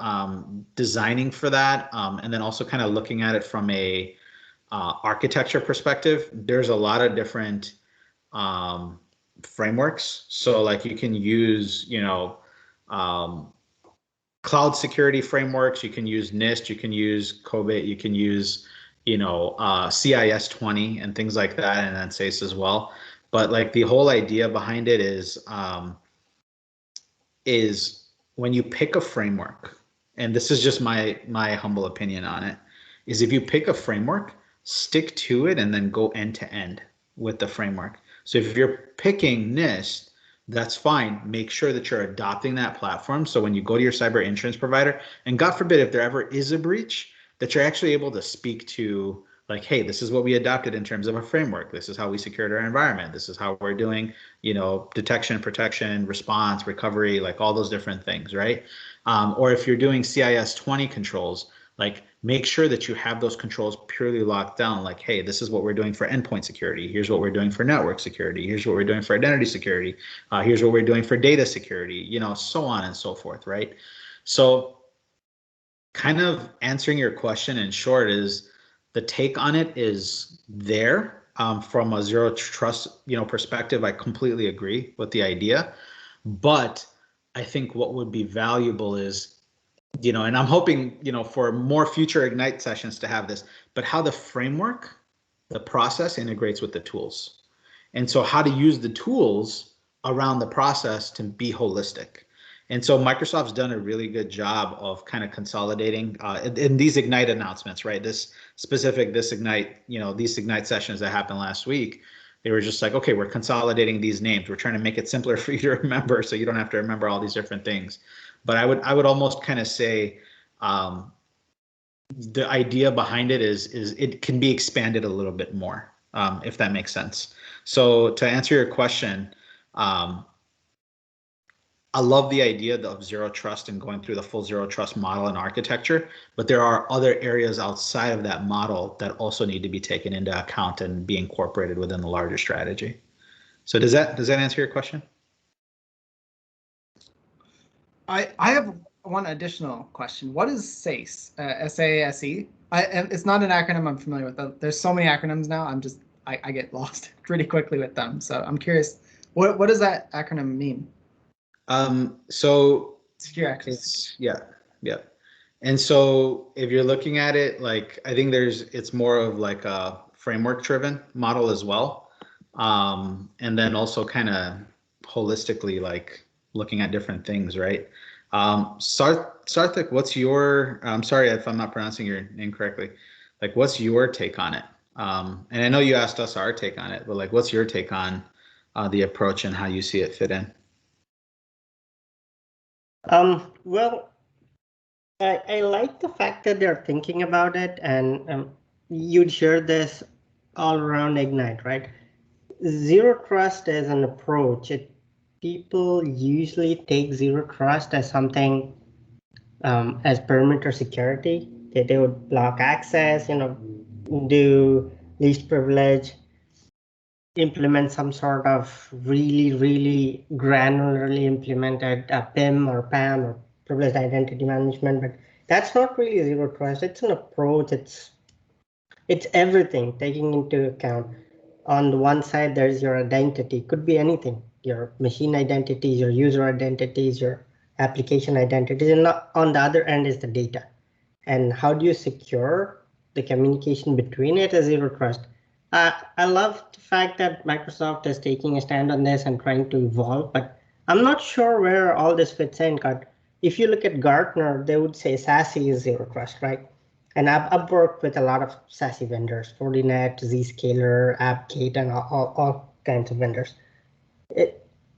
designing for that, and then also kind of looking at it from a architecture perspective, there's a lot of different frameworks. So like you can use, cloud security frameworks, you can use NIST, you can use COVID, you can use, CIS 20 and things like that, and then SACE as well. But like the whole idea behind it is when you pick a framework, and this is just my humble opinion on it, is if you pick a framework, stick to it and then go end to end with the framework. So if you're picking NIST, that's fine. Make sure that you're adopting that platform. So when you go to your cyber insurance provider, and God forbid, if there ever is a breach, that you're actually able to speak to like, hey, this is what we adopted in terms of a framework. This is how we secured our environment. This is how we're doing, detection, protection, response, recovery, like all those different things, right? Or if you're doing CIS 20 controls, like make sure that you have those controls purely locked down. Like, hey, this is what we're doing for endpoint security. Here's what we're doing for network security. Here's what we're doing for identity security. Here's what we're doing for data security, so on and so forth, right? So kind of answering your question in short is the take on it is there. From a zero trust, perspective, I completely agree with the idea. But I think what would be valuable is, and I'm hoping, for more future Ignite sessions to have this, but how the framework, the process integrates with the tools. And so how to use the tools around the process to be holistic. And so Microsoft's done a really good job of kind of consolidating in these Ignite announcements, right? These Ignite sessions that happened last week, they were just like, okay, we're consolidating these names. We're trying to make it simpler for you to remember, so you don't have to remember all these different things. But I would almost kind of say the idea behind it is it can be expanded a little bit more, if that makes sense. So to answer your question, I love the idea of zero trust and going through the full zero trust model and architecture, but there are other areas outside of that model that also need to be taken into account and be incorporated within the larger strategy. So does that answer your question? I have one additional question. What is SACE? SASE? It's not an acronym I'm familiar with. There's so many acronyms now. I get lost pretty quickly with them. So I'm curious, what does that acronym mean? So Secure access. yeah. And so if you're looking at it, like I think it's more of like a framework driven model as well. And then also kind of holistically, like looking at different things, right? Sarthik, what's your, I'm sorry if I'm not pronouncing your name correctly, like what's your take on it? And I know you asked us our take on it, but like what's your take on the approach and how you see it fit in? Well, I like the fact that they're thinking about it, and you'd share this all around Ignite, right? Zero trust as an approach, people usually take zero trust as something as perimeter security. They would block access, do least privilege, implement some sort of really granularly implemented PIM or PAM or privileged identity management, but that's not really zero trust. It's an approach. It's everything, taking into account. On the one side, there's your identity. Could be anything. Your machine identities, your user identities, your application identities, and on the other end is the data. And how do you secure the communication between it as zero trust? I love the fact that Microsoft is taking a stand on this and trying to evolve, but I'm not sure where all this fits in. If you look at Gartner, they would say SASE is zero trust, right? And I've worked with a lot of SASE vendors, Fortinet, Zscaler, AppGate, and all kinds of vendors.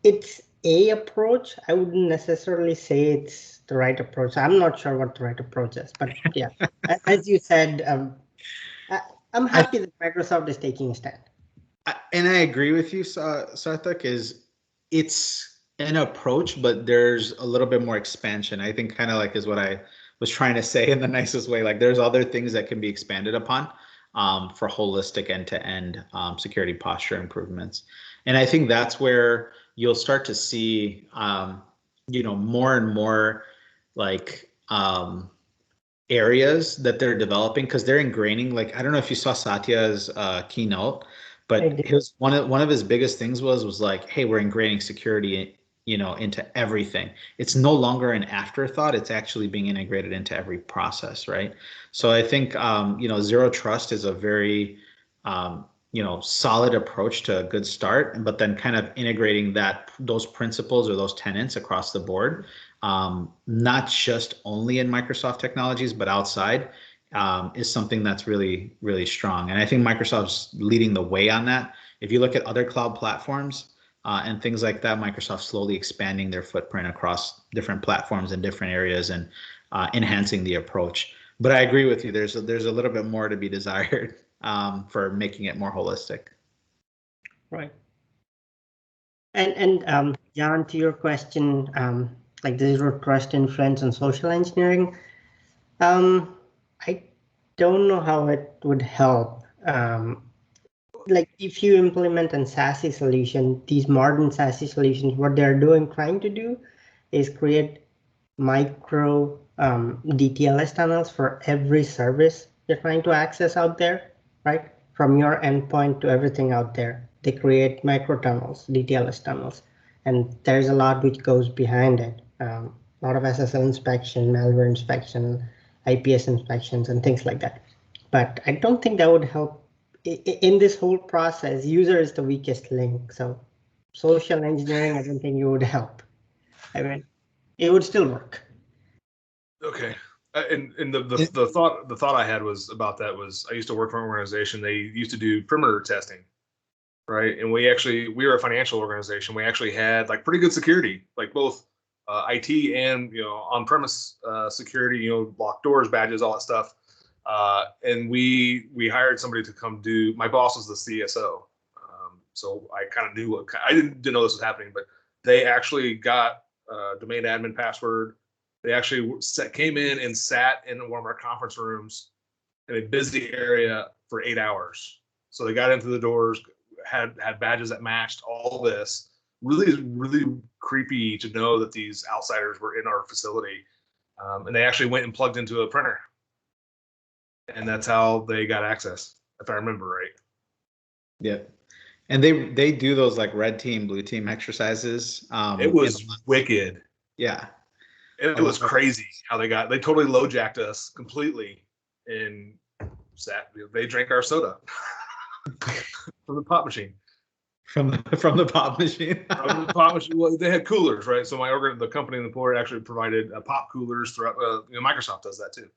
It's a approach. I wouldn't necessarily say it's the right approach. I'm not sure what the right approach is, but yeah, as you said, I'm happy that Microsoft is taking a stand. And I agree with you, Sarthik, is it's an approach, but there's a little bit more expansion. I think kind of like is what I was trying to say in the nicest way. Like there's other things that can be expanded upon for holistic end-to-end security posture improvements. And I think that's where you'll start to see, more and more like areas that they're developing because they're ingraining. Like I don't know if you saw Satya's keynote, but his one of his biggest things was like, hey, we're ingraining security into everything. It's no longer an afterthought. It's actually being integrated into every process, right? So I think, zero trust is a very, solid approach to a good start, but then kind of integrating those principles or those tenets across the board, not just only in Microsoft technologies, but outside, is something that's really, really strong. And I think Microsoft's leading the way on that. If you look at other cloud platforms, and things like that, Microsoft slowly expanding their footprint across different platforms in different areas and enhancing the approach. But I agree with you. There's a little bit more to be desired for making it more holistic. Right. And John, to your question, like the zero trust influence on social engineering, I don't know how it would help. Like if you implement a SASE solution, these modern SASE solutions, what they're trying to do is create micro DTLS tunnels for every service you're trying to access out there, right? From your endpoint to everything out there, they create micro tunnels, DTLS tunnels, and there's a lot which goes behind it. A lot of SSL inspection, malware inspection, IPS inspections, and things like that. But I don't think that would help. In this whole process, user is the weakest link. So social engineering, I don't think it would help. I mean, it would still work. Okay. And the thought I had was about that was I used to work for an organization. They used to do perimeter testing, right? And we were a financial organization. We actually had like pretty good security, like both IT and on-premise security. Locked doors, badges, all that stuff. And we hired somebody to come do. My boss was the CSO, so I kind of knew I didn't know this was happening, but they actually got domain admin password. They actually came in and sat in one of our conference rooms in a busy area for 8 hours. So they got into the doors, had badges that matched all this. Really, really creepy to know that these outsiders were in our facility, and they actually went and plugged into a printer. And that's how they got access, if I remember right. Yeah. And they do those like red team, blue team exercises. It was wicked. Yeah. It was crazy how they totally low-jacked us completely and they drank our soda from the pop machine. From the pop machine. From the pop machine. Well, they had coolers, right? So the company and the employer actually provided pop coolers throughout. Microsoft does that too.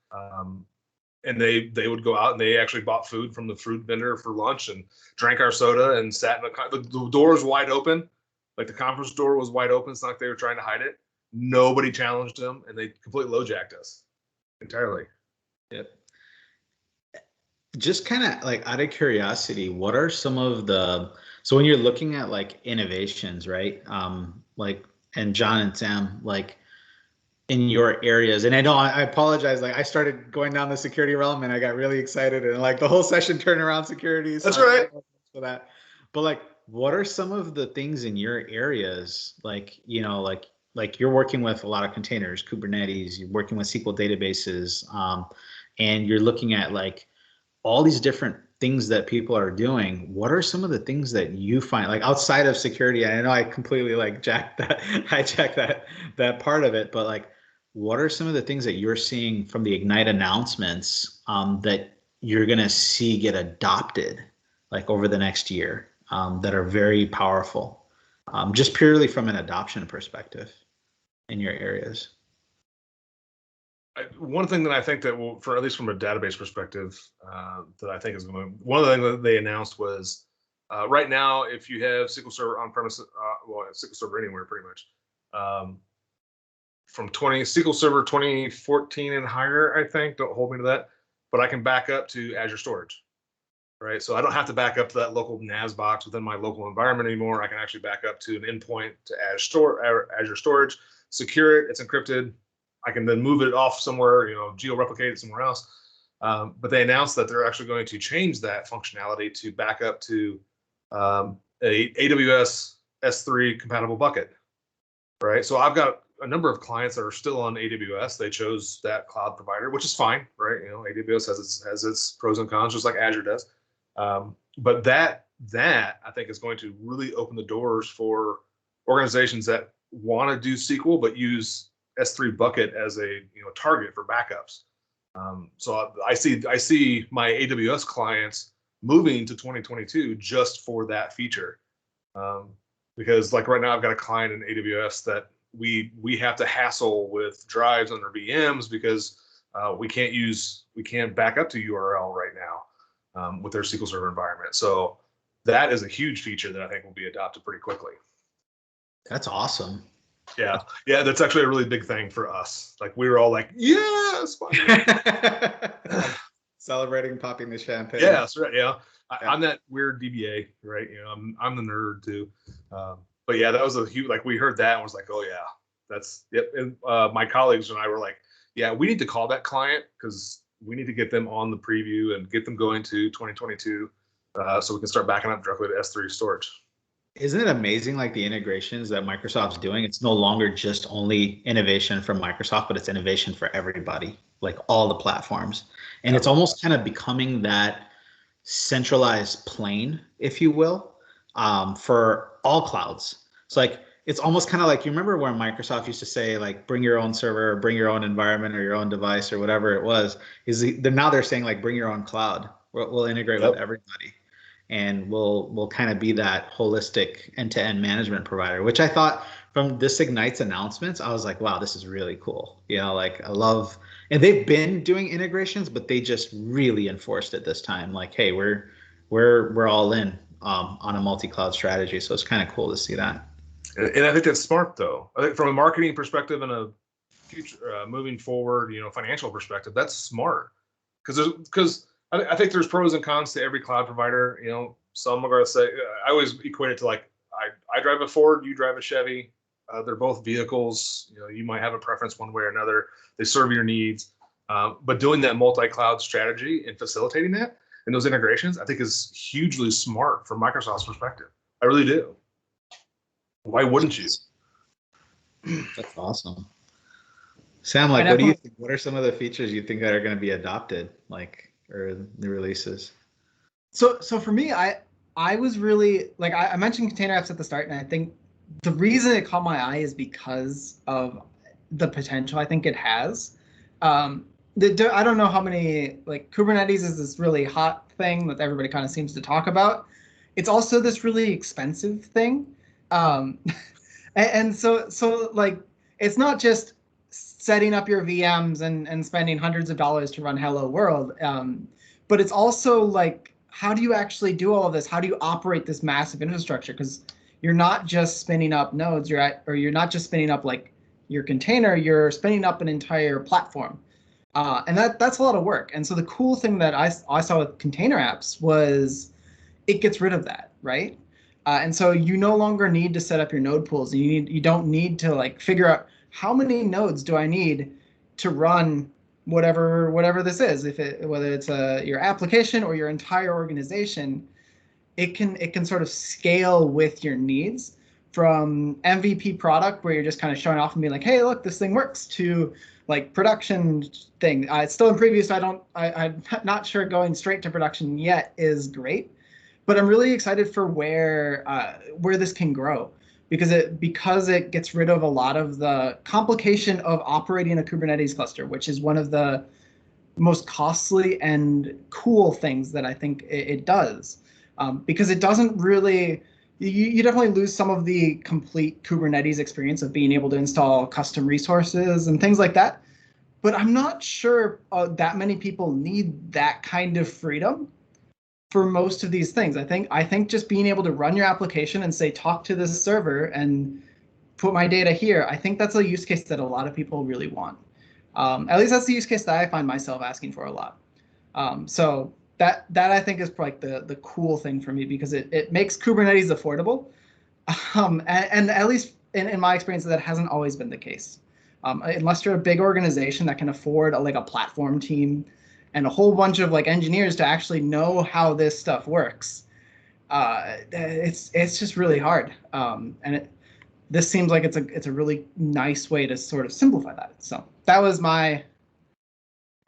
And they would go out and they actually bought food from the fruit vendor for lunch and drank our soda and sat in the door was wide open. Like the conference door was wide open. It's not like they were trying to hide it. Nobody challenged them and they completely low-jacked us entirely. Yep. Just kind of like out of curiosity, what are some of so when you're looking at like innovations, right? And John and Sam, like in your areas, and I know I apologize, like I started going down the security realm and I got really excited and like the whole session turned around security. That's right. For that. But like, what are some of the things in your areas? Like, like you're working with a lot of containers, Kubernetes, you're working with SQL databases, and you're looking at like all these different things that people are doing. What are some of the things that you find like outside of security? I know I completely like hijacked that part of it, but like, what are some of the things that you're seeing from the Ignite announcements that you're going to see get adopted like over the next year that are very powerful, just purely from an adoption perspective in your areas? One thing that I think that will, for at least from a database perspective, that I think is going to, one of the things that they announced was right now, if you have SQL Server on-premise, SQL Server anywhere pretty much, from SQL Server 2014 and higher, I think, don't hold me to that, but I can back up to Azure Storage. right? So I don't have to back up to that local NAS box within my local environment anymore. I can actually back up to an endpoint to Azure storage, secure it, it's encrypted. I can then move it off somewhere, geo-replicate it somewhere else. But they announced that they're actually going to change that functionality to back up to a AWS S3 compatible bucket, right? So I've got a number of clients that are still on AWS. They chose that cloud provider, which is fine, right? AWS has its pros and cons, just like Azure does. But that I think is going to really open the doors for organizations that want to do SQL but use S3 bucket as a target for backups. So I see my AWS clients moving to 2022 just for that feature, because like right now I've got a client in AWS that we have to hassle with drives under VMs because we can't back up to URL right now with their SQL Server environment. So that is a huge feature that I think will be adopted pretty quickly. That's awesome. Yeah, that's actually a really big thing for us. Like we were all like, yes, celebrating, popping the champagne. Yeah, that's right. Yeah, I'm that weird DBA, right? I'm the nerd too. But yeah, that was a huge. Like we heard that and was like, oh yeah, that's yep. And my colleagues and I were like, yeah, we need to call that client because we need to get them on the preview and get them going to 2022, so we can start backing up directly to S3 storage. Isn't it amazing, like the integrations that Microsoft's doing? It's no longer just only innovation from Microsoft, but it's innovation for everybody, like all the platforms. And it's almost kind of becoming that centralized plane, if you will, for all clouds. It's like, it's almost kind of like, you remember where Microsoft used to say, like, bring your own server, or bring your own environment or your own device or whatever it was, now they're saying, like, bring your own cloud. We'll integrate with everybody. And we'll kind of be that holistic end-to-end management provider, which I thought from this Ignite's announcements, I was like, wow, this is really cool. Like I love, and they've been doing integrations, but they just really enforced it this time. Like, hey, we're all in on a multi-cloud strategy. So it's kind of cool to see that. And I think that's smart, though. I think from a marketing perspective and a future moving forward, financial perspective, that's smart because I think there's pros and cons to every cloud provider. Some are going to say, I always equate it to like, I drive a Ford, you drive a Chevy. They're both vehicles. You might have a preference one way or another. They serve your needs. But doing that multi-cloud strategy and facilitating that and those integrations, I think is hugely smart from Microsoft's perspective. I really do. Why wouldn't you? That's awesome. Sam, like, what do you think? What are some of the features you think that are going to be adopted, or the releases? So for me, I was really, like, I mentioned container apps at the start, and I think the reason it caught my eye is because of the potential I think it has. I don't know how many, like, Kubernetes is this really hot thing that everybody kind of seems to talk about. It's also this really expensive thing. And so like, it's not just setting up your VMs and spending hundreds of dollars to run Hello World, but it's also like, how do you actually do all of this? How do you operate this massive infrastructure? Because you're not just spinning up nodes, you're not just spinning up like your container, you're spinning up an entire platform. And that's a lot of work. And so the cool thing that I saw with container apps was it gets rid of that, right? And so you no longer need to set up your node pools. You don't need to like figure out how many nodes do I need to run whatever this is. Whether it's your application or your entire organization, it can sort of scale with your needs, from MVP product where you're just kind of showing off and being like, hey, look, this thing works, to like production thing. It's still in preview, so I'm not sure going straight to production yet is great. But I'm really excited for where this can grow, because it gets rid of a lot of the complication of operating a Kubernetes cluster, which is one of the most costly and cool things that I think it does, because it doesn't really. You definitely lose some of the complete Kubernetes experience of being able to install custom resources and things like that. But I'm not sure that many people need that kind of freedom for most of these things. I think just being able to run your application and say, talk to this server and put my data here, I think that's a use case that a lot of people really want. At least that's the use case that I find myself asking for a lot. So that I think is like the cool thing for me, because it makes Kubernetes affordable. And at least in my experience, that hasn't always been the case. Unless you're a big organization that can afford a platform team and a whole bunch of like engineers to actually know how this stuff works, it's just really hard. And this seems like it's a really nice way to sort of simplify that. So that was my,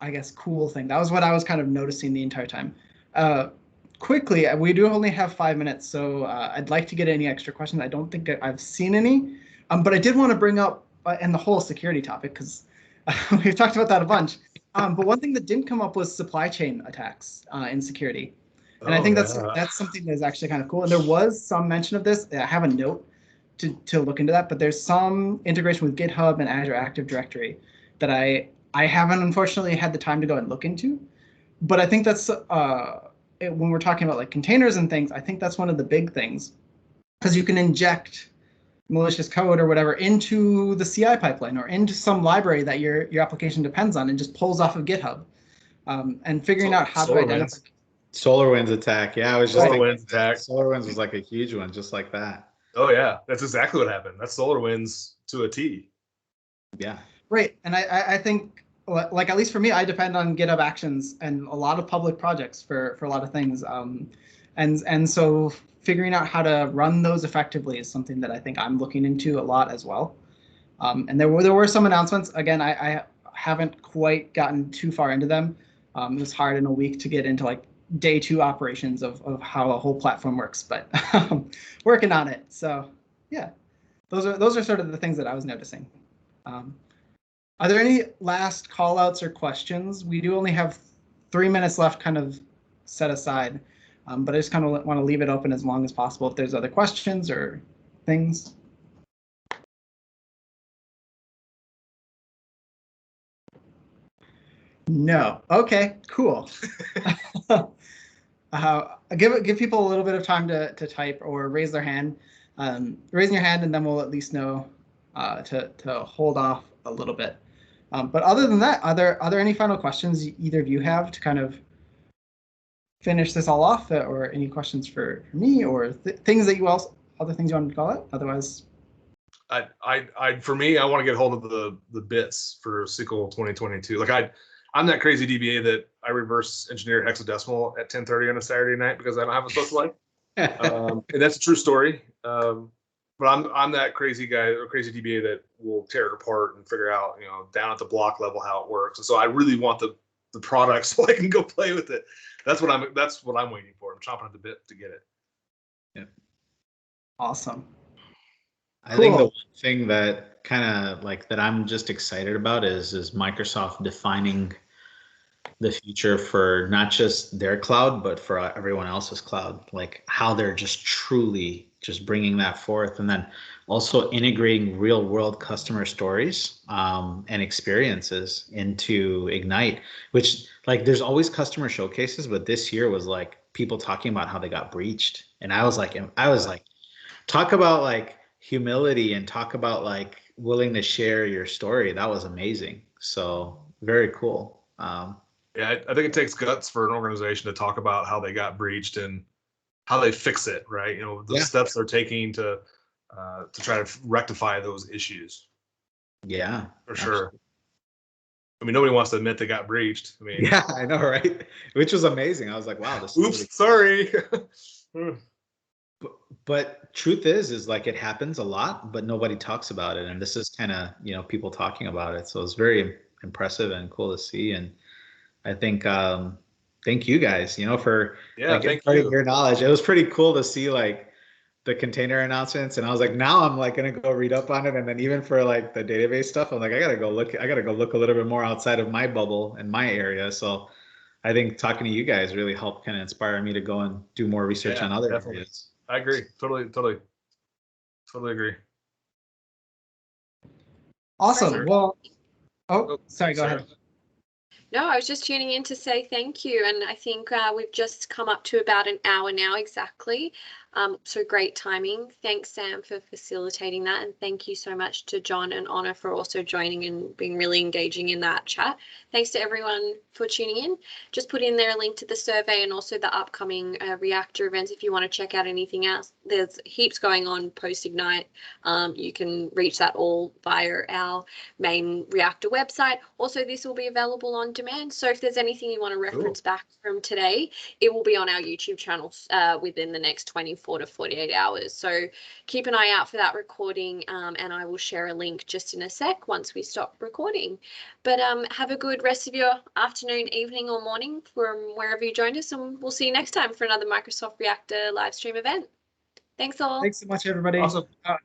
I guess, cool thing. That was what I was kind of noticing the entire time. Quickly, we do only have 5 minutes, so I'd like to get any extra questions. I don't think I've seen any, but I did want to bring up and the whole security topic, because we've talked about that a bunch. But one thing that didn't come up was supply chain attacks in security. And I think that's something that's actually kind of cool. And there was some mention of this. I have a note to look into that, but there's some integration with GitHub and Azure Active Directory that I haven't unfortunately had the time to go and look into. But I think that's when we're talking about like containers and things, I think that's one of the big things, because you can inject malicious code or whatever into the CI pipeline or into some library that your application depends on, and just pulls off of GitHub. And figuring out how to identify. SolarWinds attack. Yeah, I was just thinking attack. SolarWinds was like a huge one, just like that. Oh yeah, that's exactly what happened. That's SolarWinds to a T. Yeah. Right, and I think, like, at least for me, I depend on GitHub Actions and a lot of public projects for a lot of things. And so figuring out how to run those effectively is something that I think I'm looking into a lot as well. And there were some announcements. Again, I haven't quite gotten too far into them. It was hard in a week to get into like day 2 operations of how a whole platform works, but working on it. So yeah, those are sort of the things that I was noticing. Are there any last call outs or questions? We do only have 3 minutes left kind of set aside, but I just kind of want to leave it open as long as possible if there's other questions or things. No. Okay, cool. Give people a little bit of time to type or raise their hand. Raising your hand, and then we'll at least know to hold off a little bit. But other than that, are there any final questions either of you have to kind of finish this all off, or any questions for me, or things that other things you wanted to call out? Otherwise, for me, I want to get hold of the bits for SQL 2022. Like I'm that crazy DBA that I reverse engineer hexadecimal at 10:30 on a Saturday night because I don't have a social life, and that's a true story. But I'm that crazy guy or crazy DBA that will tear it apart and figure out, down at the block level how it works. And so I really want the product so I can go play with it. That's what I'm waiting for. I'm chomping at the bit to get it. Yeah. Awesome. I think the one thing that kind of like that I'm just excited about is Microsoft defining the future for not just their cloud, but for everyone else's cloud, like how they're just truly just bringing that forth, and then also integrating real world customer stories and experiences into Ignite, which like there's always customer showcases, but this year was like people talking about how they got breached. And I was like, talk about like humility and talk about like willing to share your story. That was amazing. So very cool. Yeah, I think it takes guts for an organization to talk about how they got breached and how they fix it, right? The steps they're taking to try to rectify those issues. Yeah, for sure. I mean, nobody wants to admit they got breached. I mean, yeah, I know, right? Which was amazing. I was like, wow, this. Oops, sorry. But truth is like it happens a lot, but nobody talks about it, and this is kind of people talking about it. So it's very impressive and cool to see, and I think thank you guys, for imparting your knowledge. It was pretty cool to see like the container announcements, and I was like, now I'm like gonna go read up on it, and then even for like the database stuff, I'm like, I gotta go look a little bit more outside of my bubble and my area. So I think talking to you guys really helped kind of inspire me to go and do more research on other areas. I agree. Totally agree. Awesome. Right. Well, sorry, go ahead. No, I was just tuning in to say thank you. And I think we've just come up to about an hour now exactly. So great timing. Thanks, Sam, for facilitating that. And thank you so much to John and Honor for also joining and being really engaging in that chat. Thanks to everyone for tuning in. Just put in there a link to the survey and also the upcoming Reactor events if you want to check out anything else. There's heaps going on post-Ignite. You can reach that all via our main Reactor website. Also, this will be available on demand. So if there's anything you want to reference back from today, it will be on our YouTube channel within the next 24 to 48 hours. So keep an eye out for that recording, and I will share a link just in a sec once we stop recording. But have a good rest of your afternoon, evening, or morning from wherever you joined us, and we'll see you next time for another Microsoft Reactor live stream event. Thanks all. Thanks so much, everybody. Awesome. Thanks.